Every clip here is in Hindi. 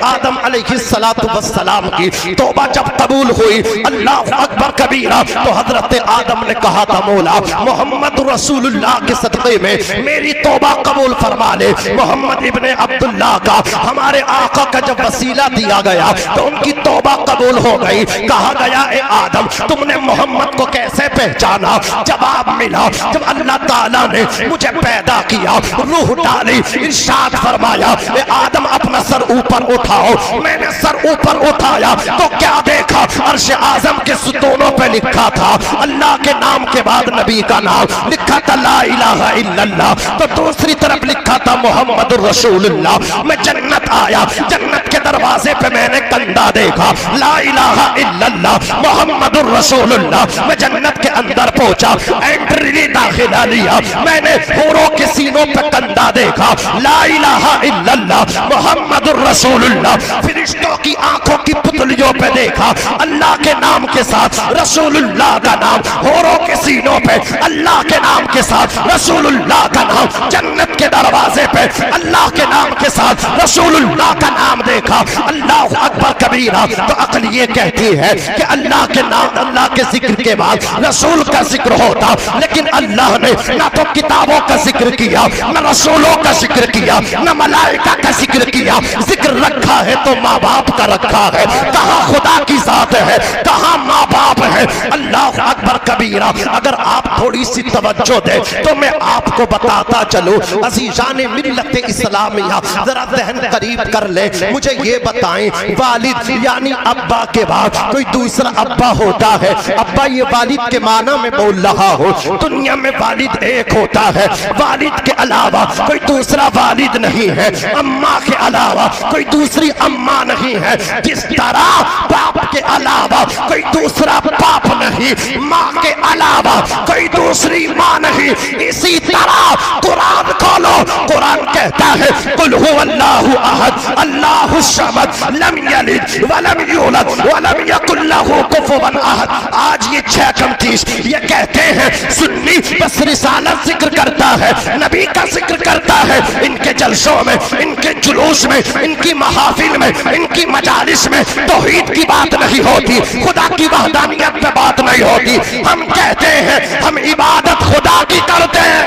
आदम अलैहिस्सलातु वस्सलाम की तौबा जब कबूल हुई, अल्लाह अकबर कबीरा, तो हजरत आदम ने कहा था मौला मोहम्मद रसूलुल्लाह के सदक़े में मेरी तौबा कबूल फरमा ले। मोहम्मद इब्ने अब्दुल्लाह का हमारे आका का जब वसीला दिया गया तो उनकी तौबा कबूल हो गई। कहा गया ए आदम तुमने मोहम्मद को कैसे पहचाना? जवाब मिला जब अल्लाह ताला ने मुझे पैदा किया, रूह डाली, इरशाद फरमाया ए आदम अपना सर ऊपर उठाओ। मैंने सर ऊपर उठाया तो क्या देखा? अर्श आजम के सुतूनों पे लिखा था अल्लाह के नाम के बाद नबी का नाम लिखा था ला इलाहा इल्लल्लाह, तो दूसरी तरफ लिखा था मोहम्मदुर रसूलुल्लाह। मैं जन्नत आया, जन्नत के दरवाजे पे मैंने कंधा देखा ला इलाहा इल्लल्लाह मोहम्मदुर रसूलुल्लाह। मैं जन्नत के अंदर पहुंचा, एंट्री दाखिला लिया, मैंने हूरों के सीनों पे कंधा देखा ला इलाहा इल्लल्लाह मोहम्मदुर रसूलुल्लाह। फरिश्तों की आंखों की पुतलियों पे देखा अल्लाह के नाम के साथ रसूलुल्लाह का नाम, हूरों के सीनों पे अल्लाह के नाम के साथ रसूलुल्लाह का नाम, जन्नत के दरवाजे पे अल्लाह के नाम के साथ रसूलुल्लाह का नाम देखा। अल्लाह अकबर कबीरा। तो अक्ल ये कहती है कि अल्लाह के नाम, अल्लाह के जिक्र के बाद रसूल का जिक्र होता, लेकिन अल्लाह ने ना तो किताबों का जिक्र किया, न रसूलों का जिक्र किया, न मलाइका का जिक्र किया। जिक्र रखा है तो माँ बाप का रखा है। कहाँ खुदा की जात है, कहाँ माँ बाप है। अल्लाह अकबर कबीरा। अगर आप थोड़ी सी तवज्जो दे तो मैं आपको बताता चलूं अज़ीज़ान मिल्लत इस्लामिया, जरा ज़हन करीब कर ले। मुझे ये बताएं वालिद यानी अब्बा के बाद कोई दूसरा अब्बा होता है? अब्बा ये वालिद के माना में बोल रहा हो। दुनिया में वालिद एक होता है, वालिद के अलावा कोई दूसरा वालिद नहीं है, अम्मा के अलावा कोई दूसरी अम्मा नहीं है। जिस तरह बाप के अलावा कोई दूसरा बाप नहीं, माँ के अलावा कोई दूसरी माँ नहीं, इसी तरह कुरान खोलो, कुरान कहता है कुल हुवल्लाहु अहद अल्लाहु समद लम यलिद वलम यूलद वलम यकुल लहू कुफुवन अहद। आज ये 6:30 ये कहते हैं सुन्नी बस रिसालत जिक्र करता है, नबी का जिक्र करता है। इनके जलसों में, इनके जुलूस में, इनकी महाफिल में, इनकी मजालिस में तौहीद की बात नहीं होती, खुदा की वहदानियत पे बात नहीं होती। हम कहते हैं हम इबादत खुदा की करते हैं।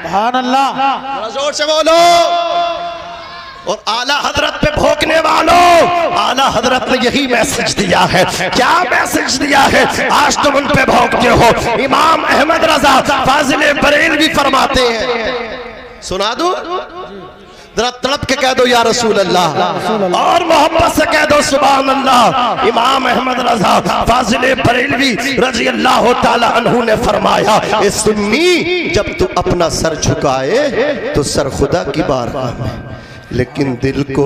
सुभान अल्लाह, जोर से बोलो। और आला हजरत पे भोंकने वालों, आला हजरत ने यही मैसेज दिया है। क्या मैसेज दिया है? आज तुम उन पे भोंकते हो। इमाम अहमद रजा फाजिल बरेलवी फरमाते हैं, सुना दूं? जरा तड़प के कह दो या रसूल अल्लाह, और मोहब्बत से कह दो सुभान अल्लाह। इमाम अहमद रजा फाजिल बरेलवी रजी अल्लाह ताला अन्हु ने फरमाया ए सुन्नी, जब तू अपना सर झुकाए तो सर खुदा की बारगाह में, लेकिन दिल को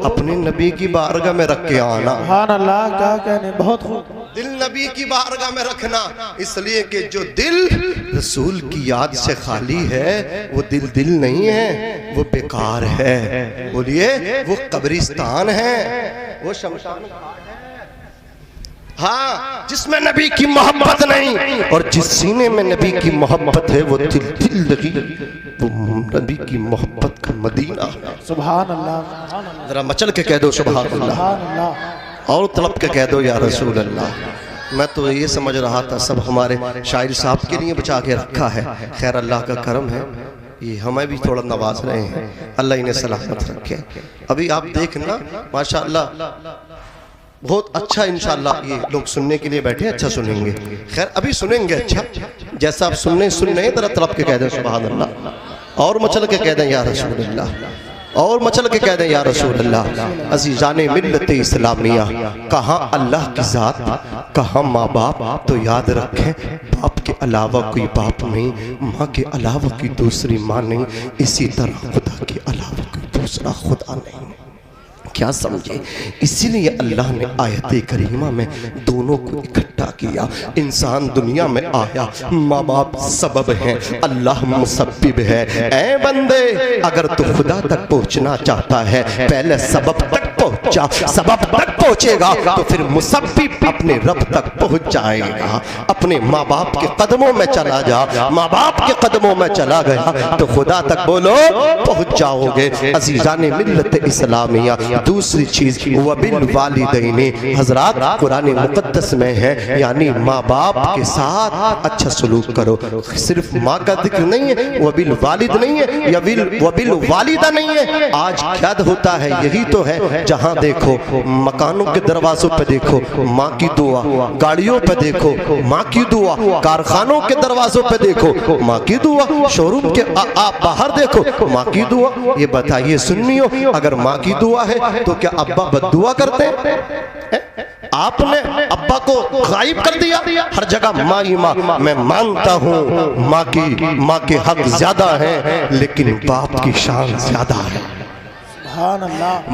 अपने नबी की बारगाह में रख के आना। सुभान अल्लाह, क्या कहने, बहुत खूब। दिल नबी की बारगाह में रखना, इसलिए कि जो दिल रसूल की याद से खाली है वो दिल नहीं है, वो बेकार है। बोलिए, वो कब्रिस्तान है, वो शमशान है। हाँ, जिसमें नबी की मोहब्बत नहीं, और जिस सीने में नबी की मोहब्बत है वो दिल लगी, वो नबी की मोहब्बत का मदीना। सुभान अल्लाह, जरा मचल के कह दो सुभान अल्लाह, सुभान अल्लाह, और तड़प के कह दो या रसूल अल्लाह। मैं तो ये समझ रहा था सब हमारे शायर साहब के लिए बचा के रखा है। खैर अल्लाह का करम है, ये हमें भी थोड़ा नवाज रहे हैं, अल्लाह इन्हें सलामत रखे। अभी आप देखना माशाअल्लाह बहुत अच्छा, इंशाअल्लाह ये लोग सुनने के लिए बैठे, अच्छा सुनेंगे। खैर अभी सुनेंगे अच्छा, जैसा आप सुन रहे तरह तड़प के कह दें सुभान अल्लाह, और मचल के कह दें या रसूल अल्लाह, और मचल के कह दें या रसूल अल्लाह। अज़ीज़ाने मिल्लत इस्लामिया, कहाँ अल्लाह की ज़ात, कहाँ माँ बाप, तो याद रखें बाप के अलावा कोई बाप नहीं, माँ के अलावा कोई दूसरी माँ नहीं, इसी तरह खुदा के अलावा कोई दूसरा खुदा नहीं। क्या समझे? इसीलिए अल्लाह ने आयत करीमा में दोनों को इकट्ठा किया। इंसान दुनिया में आया, माँ बाप सबब हैं, अल्लाह मुसब्बिब है। ऐ बंदे, अगर तू खुदा तक पहुँचना चाहता है पहले सबब तक पहुंचा, सबब तक पहुंचेगा तो फिर मुसब्बिब अपने रब तक पहुंच जाएगा। अपने माँ बाप के कदमों में चला जा, माँ बाप के कदमों में चला गया तो खुदा तक बोलो पहुंच जाओगे। अजीजाने मिल्लत इस्लामिया, दूसरी चीज वबिल वालिदैन, हजरात कुरान मुकद्दस में है, यानी माँ बाप के साथ अच्छा सलूक करो। सिर्फ माँ का जिक्र नहीं है, वबिल वालिद नहीं है, या वबिल वालिदा नहीं है। आज क्या होता है, यही तो है, जहां देखो मकानों के दरवाजों पे देखो माँ की दुआ, गाड़ियों पे देखो माँ की दुआ, कारखानों के दरवाजों पे देखो माँ की दुआ, शोरूम के आप बाहर देखो माँ की दुआ। ये बताइए सुन्नियों, अगर माँ की दुआ है तो क्या अब्बा बद्दुआ करते हैं? आपने अब्बा को गायब कर दिया, हर जगह माँ ही माँ। मैं मानता हूँ माँ के हक ज्यादा है, लेकिन बाप की शान ज्यादा है।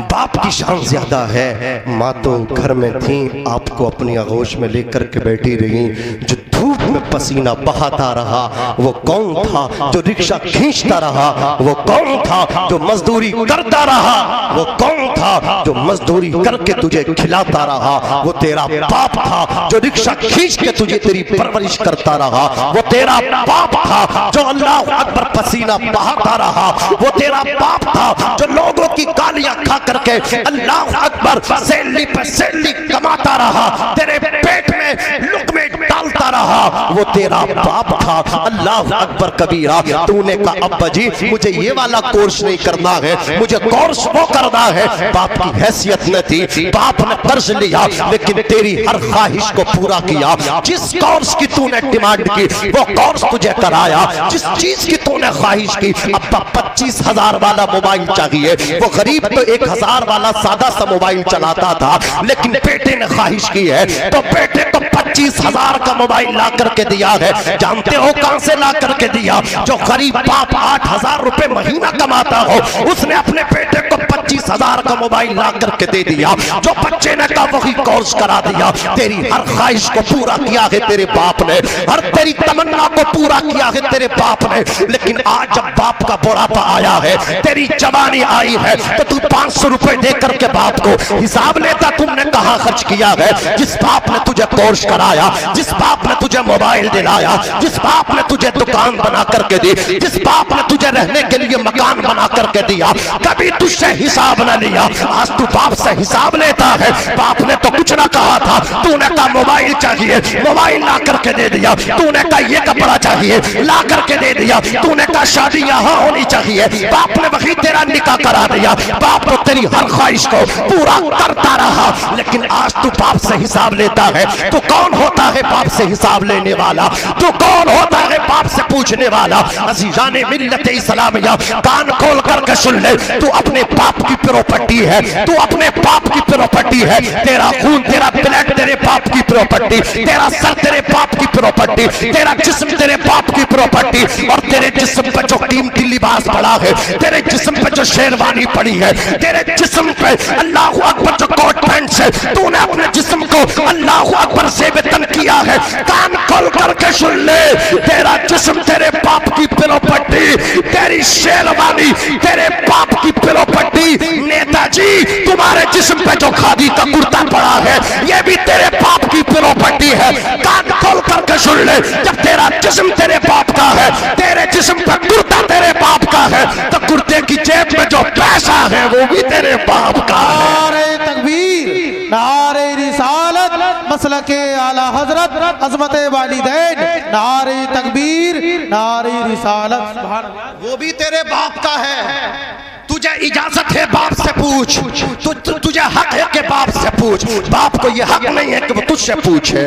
बाप की शान ज्यादा है। माँ तो घर में थी, आपको अपनी आगोश में लेकर के बैठी रही। जो धूप में पसीना बहाता रहा वो कौन था? जो रिक्शा खींचता रहा वो कौन था? जो मजदूरी करता रहा वो कौन था? जो मजदूरी करके तुझे खिलाता रहा वो तेरा बाप था। जो रिक्शा खींच के तुझे तेरी परवरिश करता रहा वो तेरा बाप था। जो अल्लाह अकबर पसीना बहाता रहा वो तेरा बाप था। जो लोगों की गालियां खा करके अल्लाह अकबर सैली पे सैली कमाता रहा, तेरे पेट में लुकमे डालता रहा, वो तेरा बाप था। अल्लाह अकबर कबीरा। तूने कहा अब्बा जी मुझे ये वाला कोर्स नहीं करना है, मुझे कोर्स वो करना है। बाप की हैसियत न थी, बाप ने कर्ज लिया, लेकिन तेरी हर ख्वाहिश को पूरा किया। जिस कोर्स की तूने डिमांड की वो कोर्स तुझे कराया। जिस चीज की तूने ख्वाहिश की, अब्बा 25,000 वाला मोबाइल चाहिए, वो गरीब तो 1,000 वाला सादा सा मोबाइल चलाता था, लेकिन बेटे ने ख्वाहिश की है तो बेटे को 25,000 का मोबाइल ला करके दिया है। जानते हो कहां से ला करके दिया? जो गरीब बाप 8,000 रुपए महीना कमाता हो, उसने अपने बेटे को 25,000 का मोबाइल ला करके दे दिया। जो बच्चे ने कहा वही कोर्स करा दिया। तेरी हर ख्वाहिश को पूरा किया है तेरे बाप ने, हर तेरी तमन्ना को पूरा किया है तेरे बाप ने। लेकिन आज जब बाप का बुढ़ापा आया है, तेरी जवानी आई है, तो तू 500 रुपए दे करके बाप को हिसाब लेता तुमने कहां खर्च किया है? जिस बाप ने तुझे कोर्स कराया, जिस बाप ने तुझे मोबाइल दिलाया, जिस बाप ने तुझे दुकान बना करके दी, जिस बाप ने तुझे रहने के लिए मकान बना करके दिया, कभी तुझसे हिसाब न लिया। आज तू बाप से हिसाब लेता है। बाप ने तो कुछ ना कहा था, तूने कहा मोबाइल चाहिए, मोबाइल ला करके दे दिया। तूने कहा ये कपड़ा चाहिए, ला करके दे दिया। तूने कहा शादी यहाँ होनी चाहिए, बाप ने वही तेरा निकाह करा दिया। बाप तो तेरी हर ख्वाहिश को पूरा करता रहा, लेकिन आज तू बाप से हिसाब लेता है। तो कौन होता है बाप से हिसाब लेने वाला? तो कौन होता है बाप से पूछने वाला? अजीजाने मिल्लत इस्लामिया, कान खोल करके सुन ले, तू अपने बाप की प्रॉपर्टी है, तू अपने बाप की प्रॉपर्टी है। तेरा खून, तेरा ब्लड तेरे बाप की प्रॉपर्टी, तेरा सर तेरे बाप की प्रॉपर्टी, तेरा जिस्म तेरे बाप की प्रॉपर्टी। और तेरे जिस्म पे जो कीमती लिबास पड़ा है, तेरे जिस्म पे जो शेरवानी पड़ी है, तेरे जिस्म पे अल्लाह अकबर जो कोट पैंट से तूने अपने जिस्म को अल्लाह अकबर से वेतन किया है। कान खोल करके सुन ले, तेरा जिस्म तेरे बाप की प्रॉपर्टी, तेरी शेरवानी तेरे बाप की प्रॉपर्टी। नेताजी तुम्हारे जिस्म पे जो खादी का कुर्ता पड़ा है, ये भी तेरे बाप की प्रॉपर्टी है। कान खोल करके सुन ले, जब तेरा जिस्म तेरे बाप का है, तेरे जिस्म पे कुर्ता तेरे बाप का है, तो कुर्ते की जेब में जो पैसा है वो भी तेरे बाप का है। नारे तकबीर, नारे रिसालत, मसलके आला हजरत, अज़मत वालिदैन, नारे तकबीर, नारे रिसालत। वो भी तेरे बाप का है। तुझे इजाजत है बाप से पूछ, तुझे हक है कि बाप से पूछ। बाप को ये हक नहीं है कि वो तुझसे पूछे।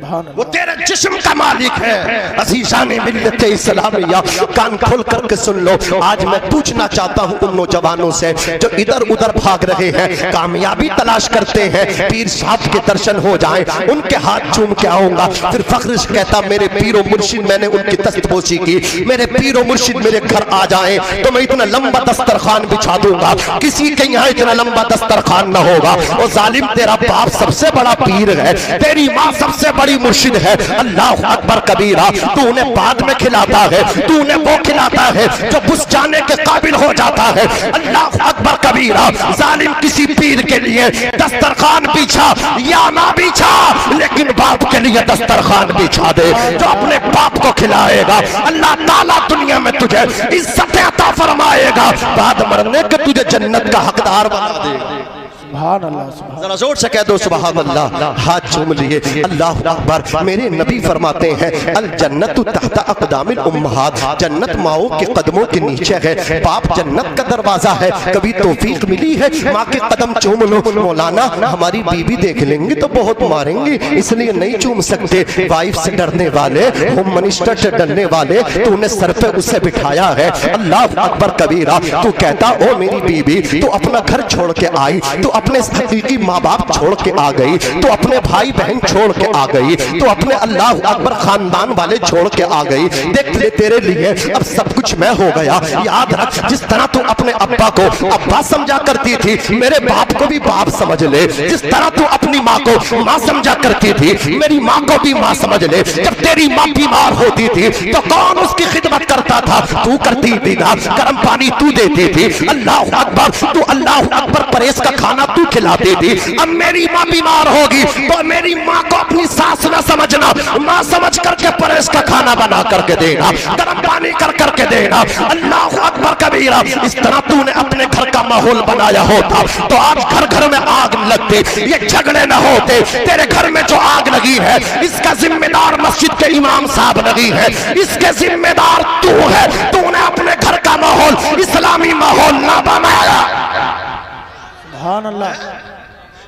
वो तेरे जिस्म का मालिक है। अज़ीज़ाने मिल्लत इस्लामिया, कान खोल करके सुन लो। आज मैं पूछना चाहता हूँ उन नौजवानों से जो इधर उधर भाग रहे हैं, कामयाबी तलाश करते हैं, पीर साहब के दर्शन हो जाए, उनके हाथ चूम के आऊंगा। फिर फख्र से कहता मेरे पीरो मुर्शिद, मैंने उनकी दस्तपोशी की, मेरे पीरो मुर्शिद मेरे घर आ जाए तो मैं इतना लंबा दस्तरखान बिछा दूंगा, किसी के यहाँ इतना लंबा दस्तरखान न होगा। और जालिम तेरा बाप सबसे बड़ा पीर है, तेरी माँ सबसे बड़ी बड़ी मुर्शिद है। अल्लाह अकबर कबीरा। तू उन्हें बाद में खिलाता है, तू उन्हें वो खिलाता है जो बुझ जाने के काबिल हो जाता है। अल्लाह अकबर कबीरा। जालिम किसी पीर के लिए दस्तरखान बिछा या ना बिछा, लेकिन बाप के लिए दस्तरखान बिछा दे जो अपने बाप को खिलाएगा। अल्लाह ताला दुनिया में तुझे इज्जत अता फरमाएगा, बाद मरने के तुझे जन्नत का हकदार बना देगा। जरा जोर से कह दो सुभान अल्लाह। हाथ चूम लिए। अल्लाह अकबर। मेरे नबी फरमाते हैं अल जन्नतु तहता अक़दामिल उम्महात, जन्नत माओ के कदमों के नीचे है। बाप जन्नत का दरवाजा है। कभी तौफीक मिली है माँ के कदम चूम लो। मौलाना हमारी बीवी देख लेंगे तो बहुत मारेंगे, इसलिए नहीं चूम सकते। वाइफ से डरने वाले, होम मिनिस्टर से डरने वाले, तूने सर पे उसे बिठाया है। अल्लाह अकबर कबीरा। तू कहता ओ मेरी बीवी, तू अपना घर छोड़ के आई, तू अपने हकीकी माँ बाप छोड़ के आ गई, तो अपने भाई बहन छोड़ के आ गई, तो अपने अल्लाह अकबर खानदान वाले छोड़ के आ गई। देख ले तेरे लिए अब सब कुछ मैं हो गया। याद रख जिस तरह तू अपने अब्बा को अब्बा समझा करती थी, मेरे बाप को भी बाप समझ ले। जिस तरह तू अपनी माँ को माँ समझा करती थी, मेरी माँ को भी माँ समझ ले। जब तेरी माँ बीमार होती थी तो कौन उसकी खिदमत करता था? तू करती थी ना, गर्म पानी तू देती थी। अल्लाह अकबर। तू अल्लाह अकबर परहेज का खाना तू खिलाती थी। अब मेरी माँ बीमार होगी तो मेरी माँ को अपनी सास ना समझना, माँ समझ करके परहेज का खाना बना करके देना, गर्म पानी कर करके देना। अल्लाह अकबर कबीरा। इस तरह तूने अपने घर का माहौल बनाया होता तो आज घर घर में आग लगती, ये झगड़े न होते। तेरे घर में जो आग लगी है इसका जिम्मेदार मस्जिद के इमाम साहब नहीं है, इसके जिम्मेदार तू है। तूने अपने घर का माहौल इस्लामी माहौल ना बनाया।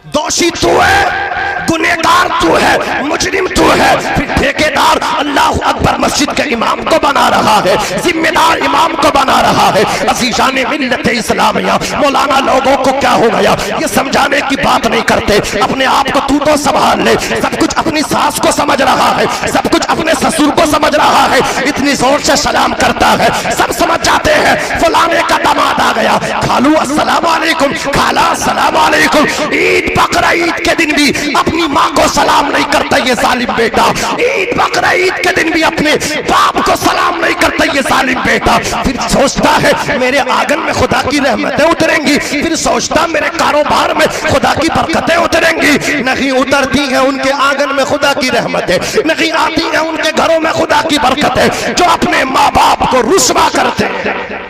दोषी तू है, गुनहगार तू है, मुजरिम तू है, फिर ठेकेदार अल्लाह अकबर मस्जिद के इमाम को बना रहा है, जिम्मेदार इमाम को बना रहा है। अज़ीज़ाने मिल्लत इस्लामिया। मौलाना लोगों को क्या हो गया ये समझाने की बात नहीं करते। अपने आप को तू तो संभाल ले। सब कुछ अपनी सास को समझ रहा है, सब कुछ अपने ससुर को समझ रहा है, इतनी जोर से सलाम करता है, सब समझ जाते हैं फलाने का दामाद आ गया। खालू अस्सलाम वालेकुम, खाला अस्सलाम वालेकुम। ईद बकरा ईद के दिन भी अपनी माँ को सलाम नहीं करता ये जालिम बेटा। ईद बकरा ईद के दिन भी अपने बाप को सलाम नहीं करता ये जालिम बेटा। फिर सोचता है मेरे आंगन में खुदा की रहमतें उतरेंगी, फिर सोचता मेरे कारोबार में खुदा की बरकतें उतरेंगी। नहीं उतरती हैं उनके आंगन में खुदा की रहमतें, नहीं आती हैं उनके घरों में खुदा की बरकतें। जो अपने माँ बाप को रुस्वा करते हैं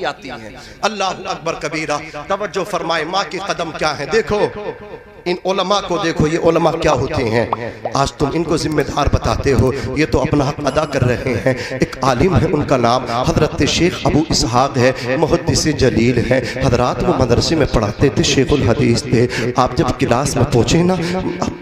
आती है। अल्लाह अकबर कबीरा। तवज्जो फरमाए माँ के कदम क्या है। देखो इन उलमा को देखो, ये उलमा क्या होते हैं। आज तुम इनको जिम्मेदार बताते हो, ये तो अपना हक अदा कर रहे हैं। एक आलिम है, उनका नाम हजरत शेख अबू इसहाक है, मुहद्दिस जलील है। हजरात वो मदरसे में पढ़ाते थे, शेखुल हदीस थे। आप जब क्लास में पहुँचे ना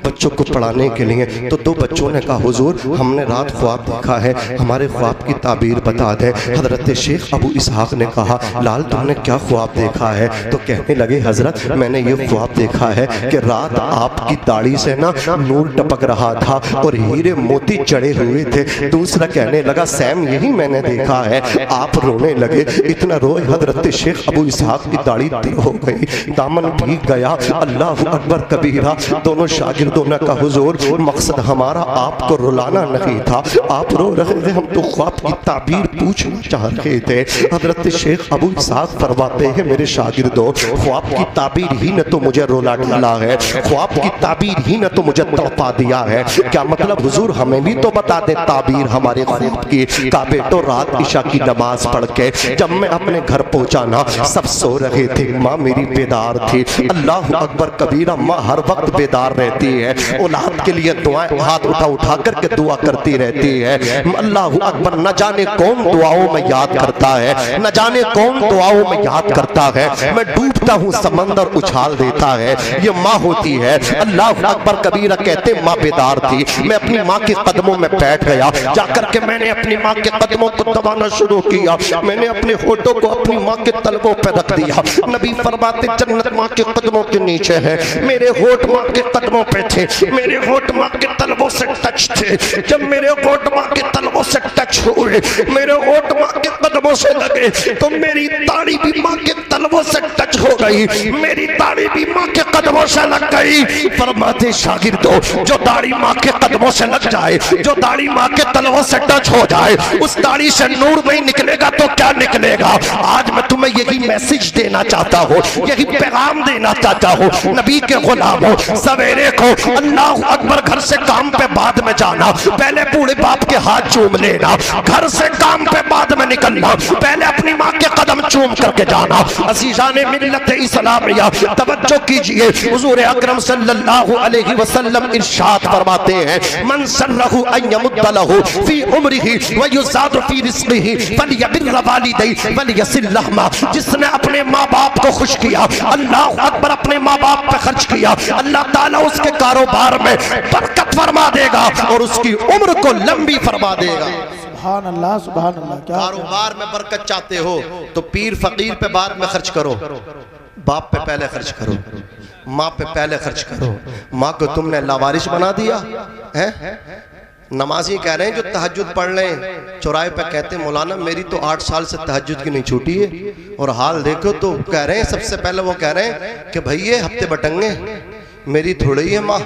बच्चों को पढ़ाने के लिए, तो दो बच्चों ने कहा हुजूर हमने रात ख्वाब देखा है, हमारे ख्वाब की ताबीर बता दें। हजरत शेख अबू इसहाक ने कहा लाल तुमने क्या ख्वाब देखा है? तो कहने लगे हजरत मैंने ये ख्वाब देखा है कि रात आपकी दाढ़ी से ना नूर टपक रहा था और हीरे मोती चढ़े हुए थे। दूसरा कहने लगा सैम यही मैंने देखा है। आप रोने लगे, इतना रोए हजरत शेख अबू इसहाक की दाढ़ी तर हो गई, दामन भीग गया। अल्लाह अकबर कबीरा। दोनों शागिर्दों ने कहा हुजूर मकसद हमारा आपको रुलाना नहीं था, आप रो रहे थे, हम तो ख्वाब की ताबीर पूछना चाह रहे थे। हजरत शेख अबू इसहाक फरमाते हैं मेरे शागिर्दों ख्वाब की ताबीर ही ने तो मुझे रुला डाला है, ख्वाब की ताबीर ही ने तो मुझे तड़पा दिया है। क्या मतलब हुजूर हमें भी तो बता दे ताबीर हमारे ख्वाब की। का बेटो रात इशा की नमाज पढ़ के जब मैं अपने घर पहुंचा ना सब सो रहे थे, माँ मेरी बेदार थी। अल्लाह अकबर कबीरा। माँ हर वक्त बेदार रहती है, औलाद के लिए दुआएं हाथ उठा करके दुआ करती रहती है। अल्लाह अकबर। न जाने कौन दुआओं में याद करता है, न जाने कौन दुआओं में याद करता है। मैं डूबता हूँ समंदर उछाल देता है, ये माँ होती है। अल्लाह अकबर कबीरा। कहते माँ बेदार थी, मैं अपनी माँ के कदमों में बैठ गया, जाकर के मैंने अपनी माँ के कदमों को दबाना शुरू किया। मैंने अपने होठों को अपनी माँ के तलवों पर रख दिया। नबी फरमाते जन्नत माँ के कदमों के नीचे है, मेरे होठ माँ के कदमों पे थे, मेरे होठ माँ के तलवों से टच थे। जब मेरे होठ माँ के तलवों से टच हुए, मेरे होठ माँ के कदमों से लगे, तो मेरी दाढ़ी भी माँ के तलवों से टच हो हो गई, मेरी दाढ़ी भी माँ के कदमों से लग गई। फरमाते शागिर्दो, जो दाढ़ी माँ के कदमों से लग जाए, जो दाढ़ी माँ के तलवों से टच हो जाए, उस दाढ़ी से नूर नहीं निकलेगा तो क्या निकलेगा। आज मैं तुम्हें यही मैसेज देना चाहता हूँ, यही पैगाम देना चाहता हूँ, नबी के गुलामों, सवेरे को अल्लाह अकबर घर से काम पे बाद में जाना, पहले बूढ़े बाप के हाथ चूम लेना, घर से काम पे बाद में निकलना, पहले अपनी माँ के कदम चूम करके जाना। अज़ीज़ाने मिल्लत इस्लामिया, तवज्जो कीजिए, हुज़ूर अकरम सल्लल्लाहु अलैहि वसल्लम इरशाद फरमाते हैं, मन सर्रहु अन यमुद्द लहु फी उम्रिही व युज़ाद फी रिज़्क़िही फलयबिर वालिदैहि वलयसिल लहमा। जिसने अपने माँ बाप को खुश किया, अल्लाह अकबर, अपने माँ बाप पे खर्च किया, अल्लाह ताला उसके कारोबार में बरकत फरमा देगा और उसकी उम्र को लंबी फरमा देगा। सुभान अल्लाह, सुभान अल्लाह। क्या कारोबार में बरकत चाहते हो तो पीर फकीर पे बाद में खर्च करो, बाप पे पहले खर्च करो, माँ पे पहले खर्च करो। माँ को तुमने लावारिश बना दिया है। नमाजी कह रहे हैं जो तहज्जुद पढ़ लें, चौराहे पे कहते हैं मौलाना मेरी तो 8 साल से तहज्जुद की नहीं छूटी है, और हाल देखो तो कह रहे हैं, सबसे पहले वो कह रहे हैं कि भैया हफ्ते बटंगे, मेरी थोड़ी है माँ,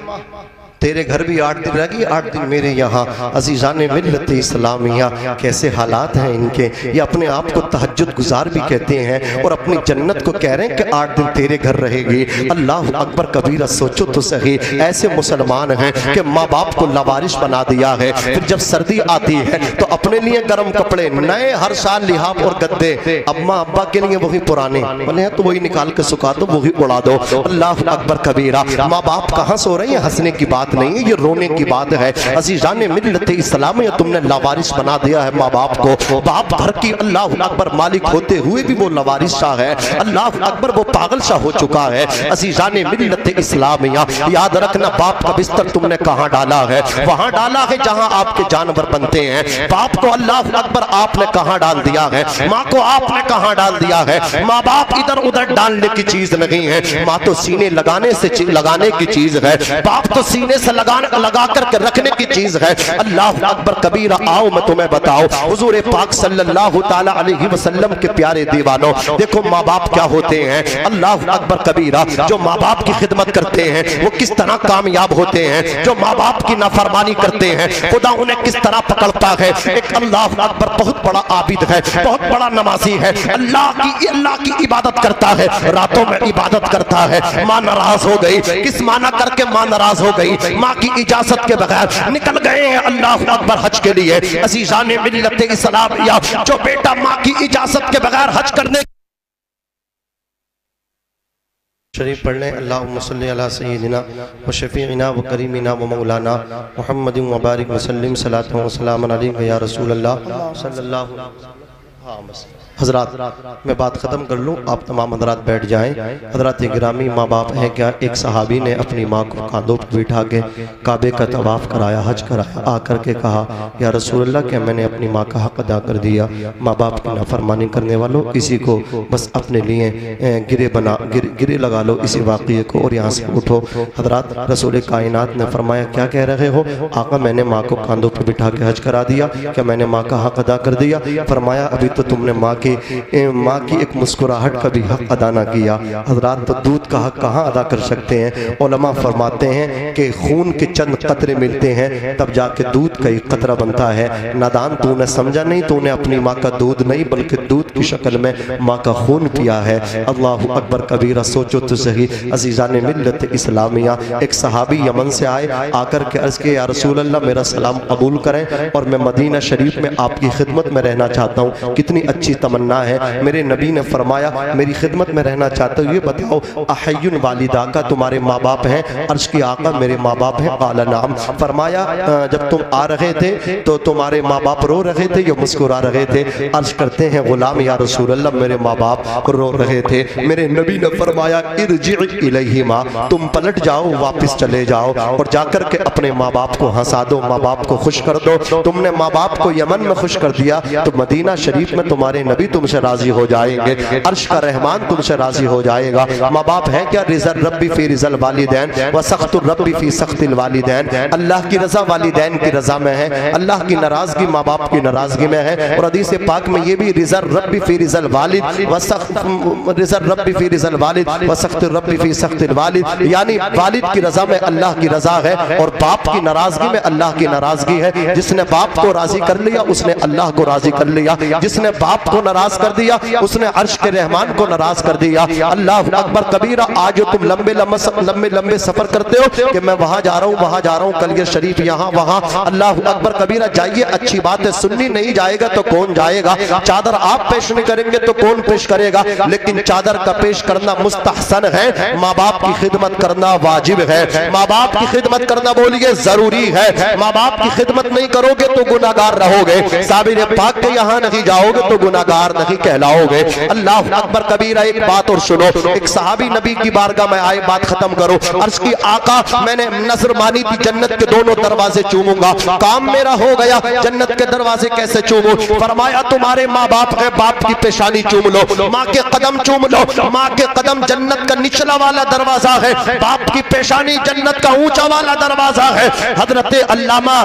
तेरे घर भी 8 दिन रहेगी, 8 दिन मेरे यहाँ। अज़ीज़ाने मिल्लत इस्लामिया, कैसे हालात हैं इनके। ये अपने आप को तहज्जुद गुजार भी कहते हैं और अपनी जन्नत को कह रहे हैं कि 8 दिन तेरे घर रहेगी। अल्लाह अकबर कबीरा, सोचो तो सही, ऐसे मुसलमान हैं कि माँ बाप को लावारिश बना दिया है। फिर जब सर्दी आती है तो अपने लिए गर्म कपड़े नए, हर साल लिहाफ और गद्दे, अम्मा अब्बा के लिए वही पुराने बोले हैं तो वही निकाल के सुखा दो, वही उड़ा दो। अल्लाह अकबर कबीरा। माँ बाप कहाँ सो रहे हैं, हंसने की बात नहीं है, ये रोने की बात है। अज़ीज़ाने मिल्लत इस्लामिया, तुमने लावारिस बना दिया है माँ बाप को। बाप घर की अल्लाह अकबर मालिक होते हुए भी वो लावारिस सा है, अल्लाह अकबर वो पागल सा हो चुका है। अज़ीज़ाने मिल्लत इस्लामिया, याद रखना, बाप का बिस्तर तुमने कहाँ डाला है, वहां डाला है जहां आपके जानवर बनते हैं। बाप को अल्लाह अकबर आपने कहाँ डाल दिया है, माँ को आपने कहाँ डाल दिया है। माँ बाप इधर उधर डालने की चीज नहीं है, माँ तो सीने लगाने की चीज है, बाप तो सीने से लगा करके रखने की चीज है। अल्लाह अकबर कबीरा। आओ मैं तुम्हें बताओ, हुजूर पाक सल्लल्लाहु ताला अलैहि वसल्लम के प्यारे दीवानों, देखो माँ बाप क्या होते हैं। अल्लाह अकबर कबीरा। जो माँ बाप की खिदमत करते हैं वो किस तरह कामयाब होते हैं, जो माँ बाप की नाफरमानी करते हैं खुदा उन्हें किस तरह पकड़ता है। एक अल्लाह अकबर बहुत बड़ा आबिद है, बहुत बड़ा नमाजी है, अल्लाह की इबादत करता है, रातों में इबादत करता है। माँ नाराज हो गई, किस माना करके माँ नाराज हो गई, माँ की इजाजत के बगैर निकल गए हैं अल्लाह अकबर हज के लिए। अज़ीज़ाने मिल्लत इस्लामिया, जो बेटा माँ की इजाजत के बगैर हज करने शरीफ पढ़ लें। अल्लाहुम्मा सल्ली अला सय्यिदिना व शफीइना व करीमिना व मौलाना मुहम्मदिन व बारिक व सल्लिम सलातन व सलामन अलैका या रसूल अल्लाह सल्लल्लाहु। हजरात मैं बात ख़त्म कर लूँ, आप तमाम हजरात बैठ जाएं। हजरात गिरामी, माँ बाप है क्या। एक सहाबी ने अपनी माँ को कांधों पर बिठा के काबे का तवाफ़ कराया, हज कराया, आकर के कहा या रसूल अल्लाह, क्या मैंने अपनी माँ का हक़ अदा कर दिया। माँ बाप की नाफरमानी करने वालों, किसी को बस अपने लिए गिरे लगा लो इसी वाक़ये को और यहाँ से उठो। हजरात रसूल कायनात ने फरमाया क्या कह रहे हो। आका मैंने माँ को कांधों पर बिठा के हज करा दिया, क्या मैंने माँ का हक़ अदा कर दिया। फरमाया अभी तो तुमने माँ की एक मुस्कुराहट का भी हक अदा ना किया। हजरात तो दूध का हक कहाँ अदा कर सकते हैं। उलमा फरमाते हैं कि खून के चंद कतरे मिलते हैं तब जाके दूध का एक कतरा बनता है। नादान तूने समझा नहीं, तूने अपनी माँ का दूध नहीं बल्कि दूध की शक्ल में माँ का खून पिया है। अल्लाह अकबर कबीरा। सोचो तो सही। अज़ीज़ाने मिल्लत इस्लामिया, एक सहाबी यमन से आए, आकर के अर्ज़ किया या रसूल अल्लाह मेरा सलाम कबूल करें और मैं मदीना शरीफ में आपकी खिदमत में रहना चाहता हूँ। कितनी अच्छी तमन्ना है। मेरे नबी ने फरमाया मेरी खिदमत में रहना चाहते हो, ये बताओ अहय्युन वालिदा का तुम्हारे माँ बाप हैं। अर्ज़ की आका मेरे माँ बाप हैं। काला नाम। फरमाया जब तुम आ रहे थे तो तुम्हारे माँ बाप रो रहे थे या मुस्कुरा रहे थे। अर्ज़ करते हैं गुलाम या रसूल अल्लाह मेरे माँ बाप रो रहे थे। मेरे नबी ने फरमाया इरजी इलैहिमा, तुम पलट जाओ, वापस चले जाओ और जाकर के अपने माँ बाप को हंसा दो, माँ बाप को खुश कर दो। तुमने माँ बाप को यमन में खुश कर दिया तो मदीना शरीफ में तुम्हारे नबी नबी तुमसे राजी हो जाएंगे, अर्श का रहमान तुमसे राजी हो जाएगा। माँ बाप है क्या? रिज़ल रब्बी फी रिज़ल वालिदैन व सख्तुर रब्बी फी सख्तिल वालिदैन। अल्लाह की रजा वालिदैन की रजा में है, अल्लाह की नाराजगी माँ बाप की नाराजगी में है। और हदीस पाक में ये भी रिज़ल रब्बी फी रिज़ल वालिद व रिज़ल रब्बी फी रिज़ल वालिद व सख्तुर रब्बी फी सख्तिल वालिद, यानी वालिद की रजा में अल्लाह की रजा है और बाप की नाराजगी में अल्लाह की नाराजगी है। जिसने बाप को राजी कर लिया उसने अल्लाह को राजी कर लिया, जिसने बाप को नाराज कर दिया उसने अर्श के रहमान को नाराज कर दिया। अल्लाह अकबर कबीरा। आज तुम लंबे लंबे सफर करते हो कि मैं वहां जा रहा हूं, वहां जा रहा हूं, कलगे शरीफ यहाँ वहां, अल्लाह अकबर कबीरा। जाइए, अच्छी बात है, सुन्नी नहीं जाएगा तो कौन जाएगा? चादर आप पेश नहीं करेंगे तो कौन पेश करेगा? लेकिन चादर का पेश करना मुस्तहसन है, माँ बाप की खिदमत करना वाजिब है, माँ बाप की खिदमत करना बोलिए जरूरी है। माँ बाप की खिदमत नहीं करोगे तो गुनाहगार रहोगे, साबिर पाक के यहाँ नहीं जाओगे तो गुनाहगार नहीं कहलाओगे। अल्लाह अकबर कबीरा। एक बात और सुनो, एक सहाबी नबी की बारगाह में आए, बात खत्म करो। अर्ज की आका मैंने नजर मानी थी जन्नत के दोनों दरवाजे चूमूंगा, काम मेरा हो गया, जन्नत के दरवाजे कैसे चूमूं? फरमाया तुम्हारे माँ बाप है, बाप की पेशानी चूम लो, माँ के कदम चूम लो, माँ के कदम जन्नत का निचला वाला दरवाजा है, बाप की पेशानी जन्नत का ऊंचा वाला दरवाजा है। हजरत अल्लामा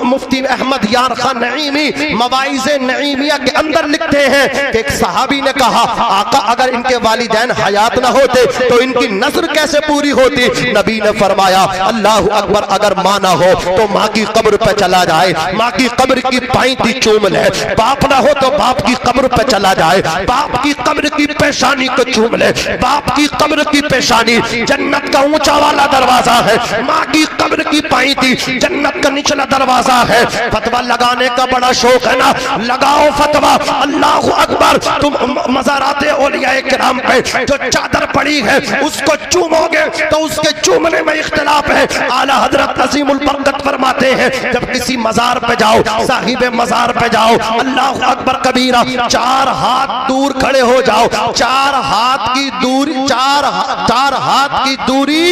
मुफ्ती अहमद यार खान नईमी मवाइज़े नईमिया के अंदर लिखते हैं कि एक सहाबी ने कहा आका अगर इनके वालिदैन हयात ना होते तो इनकी नजर कैसे पूरी होती? नबी ने फरमाया अल्लाह अकबर, अगर माँ ना हो तो माँ की कब्र पे चला जाए, माँ की कब्र की पाइती चूम ले, बाप ना हो तो बाप की कब्र पे चला जाए, बाप की कब्र की पेशानी को चूम ले, बाप की कब्र की पेशानी जन्नत का ऊंचा वाला दरवाजा है, माँ की कब्र की पाइती जन्नत का निचला दरवाजा है। फतवा लगाने का बड़ा शौक है ना, लगाओ फतवा। अल्लाह अकबर। तुम मज़ाराते औलियाए किराम पे जो चादर पड़ी है उसको चूमोगे तो उसके चूमने में इख्तिलाफ है। आला हजरत अज़ीमुल बरकत फरमाते हैं जब किसी मज़ार पे जाओ, साहिब मज़ार पे जाओ, अल्लाह अकबर कबीरा, 4 हाथ दूर खड़े हो जाओ, 4 हाथ की दूरी, 4 हाथ की दूरी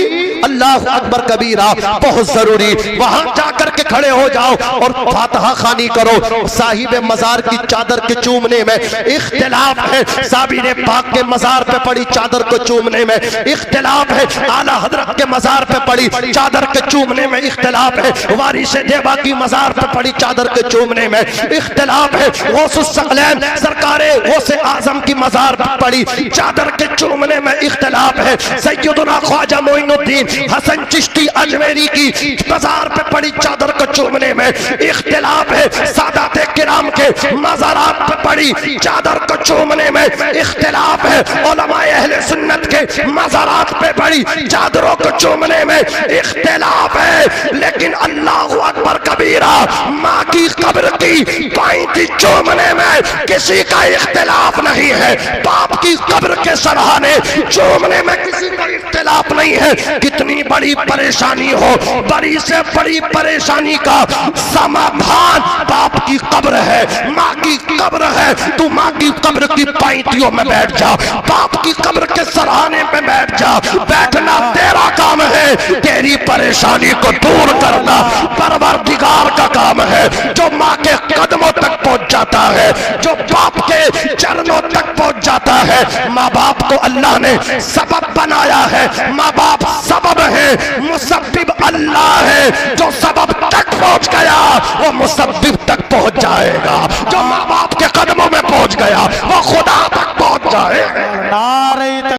अल्लाह अकबर कबीरा बहुत जरूरी। वहां जाकर के खड़े हो जाओ और फातिहा खानी करो। साहिब मज़ार की चादर के चूमने में इख्तिलाफ है, साबिर पाक के मज़ार पे पड़ी चादर को चूमने में इख्तिलाफ है, आला हजरत के मज़ार पे पड़ी चादर के चूमने में इख्तिलाफ है, वारिस देवा की मज़ार पे पड़ी चादर के चूमने में इख्तिलाफ है, गौसुस सकलैन सरकारे गौसे आजम की मज़ार पे पड़ी चादर के चूमने में इख्तिलाफ है, सैयदना ख्वाजा मोइनुद्दीन हसन चिश्ती अजमेरी की मज़ार पे पड़ी चादर को चूमने में इख्तिलाफ है, सादात किराम के मज़ारात पे पड़ी चादर को चूमने में इख्तिलाफ है, उलमाए अहले सुन्नत के मज़ारात पे पड़ी चादरों को चूमने में इख्तिलाफ है। लेकिन अल्लाहु अकबर कबीरा, माँ की कब्र की पाइती चूमने में किसी का इख्तिलाफ नहीं है, बाप की कब्र के सराहने चूमने में किसी का इख्तिलाफ नहीं है। कितनी बड़ी परेशानी हो, बड़ी से बड़ी परेशानी का समाधान बाप की कब्र है, माँ की कब्र है। तू माँ की कब्र की पाइतियों में बैठ जा, बाप की कब्र के सराहने पे बैठ जा, बैठना तेरा काम है, तेरी परेशानी को दूर करना परवरदिगार का काम है। जो माँ के कदमों तक पहुंच जाता है, जो बाप के चरणों तक पहुंच जाता है, माँ बाप को अल्लाह ने सबब बनाया है, माँ बाप सबब है, मुसब्बिब अल्लाह है। जो सबब तक पहुंच गया वो मुसब्बिब तक पहुंच जाएगा।